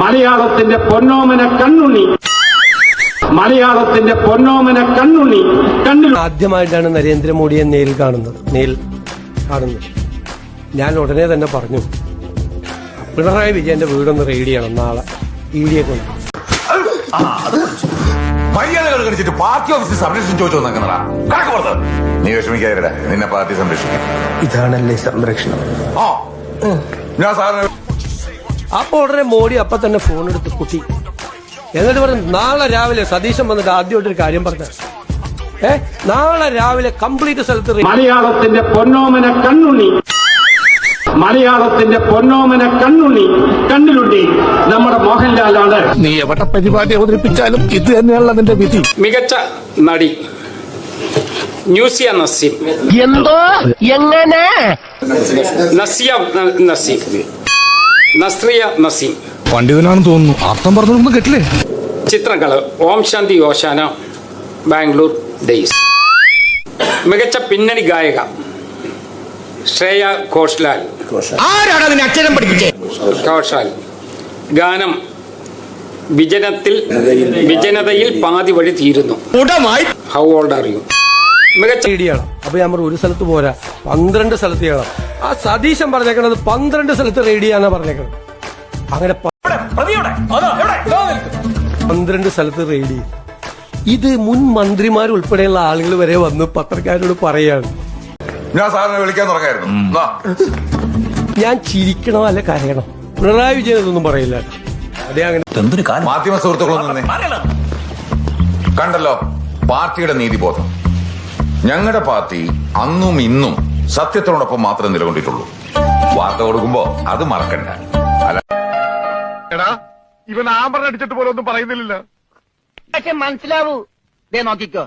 മലയാളത്തിന്റെ പൊന്നോമന കണ്ണുണ്ണി, മലയാളത്തിന്റെ പൊന്നോമന കണ്ണുണ്ണി കണ്ണിൽ ആദ്യമായിട്ടാണ് നരേന്ദ്രമോദിയെ നേരിൽ കാണുന്നത്. ഞാൻ ഉടനെ തന്നെ പറഞ്ഞു, പിണറായി വിജയന്റെ വീടൊന്ന് റെയ്ഡ് ചെയ്യണം നാളെ ഇഡിയെ കൊണ്ട്. മര്യാദകൾ കളിച്ചിട്ട് പാർട്ടി ഓഫീസിൽ സംരക്ഷണം ചോദിച്ചു വന്നേക്കുന്നതാ. കണക്ക് പുറത്ത് നീ വിഷമിക്കാതിരടാ, നിന്നെ പാർട്ടി സംരക്ഷിക്കും. ഇതാണല്ലേ സംരക്ഷണം. ഞാൻ സാറിന് അപ്പൊ ഉടനെ മോഡി അപ്പൊ തന്നെ ഫോൺ എടുത്ത് കുട്ടി, എന്നിട്ട് പറഞ്ഞു നാളെ രാവിലെ സതീശൻ വന്നിട്ട് ആദ്യമായിട്ടൊരു കാര്യം പറഞ്ഞ നാളെ രാവിലെ കംപ്ലീറ്റ് സ്ഥലത്ത് മലയാളത്തിന്റെ പൊന്നോമന കണ്ണുണ്ണി, മലയാളത്തിന്റെ പൊന്നോമന കണ്ണുണ്ണി കണ്ണിലുണ്ടി നമ്മുടെ മോഹൻലാലാണ്. നീ എവിടെ പരിപാടി അവതരിപ്പിച്ചാലും ഇത് തന്നെയാണല്ലോ അതിന്റെ വിധി. മികച്ച നടി ന്യൂസിയ നസീം. എന്തോ എങ്ങനെ നസിയ നസീം, നസ്രിയ നസീം. പണ്ഡിതനാണെന്ന് തോന്നുന്നു, അർത്ഥം പറഞ്ഞൊന്നും കേട്ടില്ലേ. ചിത്രങ്ങള് ഓം ശാന്തി ഓശാന, ബാംഗ്ലൂർ ഡേയ്സ്. മികച്ച പിന്നണി ഗായക ശ്രേയ ഘോഷാൽ. ആരാണ് അതിന് അക്ഷരം പഠിപ്പിച്ചേ? ഘോഷാൽ. ഗാനം വിജനതയിൽ പാതി വഴി തീരുന്നു. How old are you. മികച്ച റെയ്ഡിയാണ്. അപ്പൊ ഞാൻ പറഞ്ഞു ഒരു സ്ഥലത്ത് പോരാ, 12 സ്ഥലത്ത് ചെയ്യണം. ആ സതീശൻ പറഞ്ഞേക്കണത് 12 സ്ഥലത്ത് റെയ്ഡ് ചെയ്യാന്നാ പറഞ്ഞേക്കണത്. അങ്ങനെ 12 സ്ഥലത്ത് റെയ്ഡ് ചെയ്യും. ഇത് മുൻ മന്ത്രിമാർ ഉൾപ്പെടെയുള്ള ആളുകൾ വരെ വന്ന് പത്രക്കാരോട് പറയാണ്. ഞാൻ സാറിനെ വിളിക്കാൻ തുടങ്ങായിരുന്നു. ഞാൻ ചിരിക്കണോ അല്ല കരയണോ? പിണറായി വിജയൻ ഇതൊന്നും പറയില്ല. അതേ അങ്ങനെ മാധ്യമ സുഹൃത്തുക്കളൊന്നും കണ്ടല്ലോ പാർട്ടിയുടെ നീതിബോധം. ഞങ്ങളുടെ പാർട്ടി അന്നും ഇന്നും സത്യത്തിനോടൊപ്പം മാത്രമേ നിലകൊണ്ടിട്ടുള്ളൂ. വാർത്ത കൊടുക്കുമ്പോ അത് മറക്കണ്ട. ഇവൻ ആമ്പറ അടിച്ചിട്ട് പോലെ ഒന്നും പറയുന്നില്ല. മനസ്സിലാവൂ. നോക്കിക്കോ.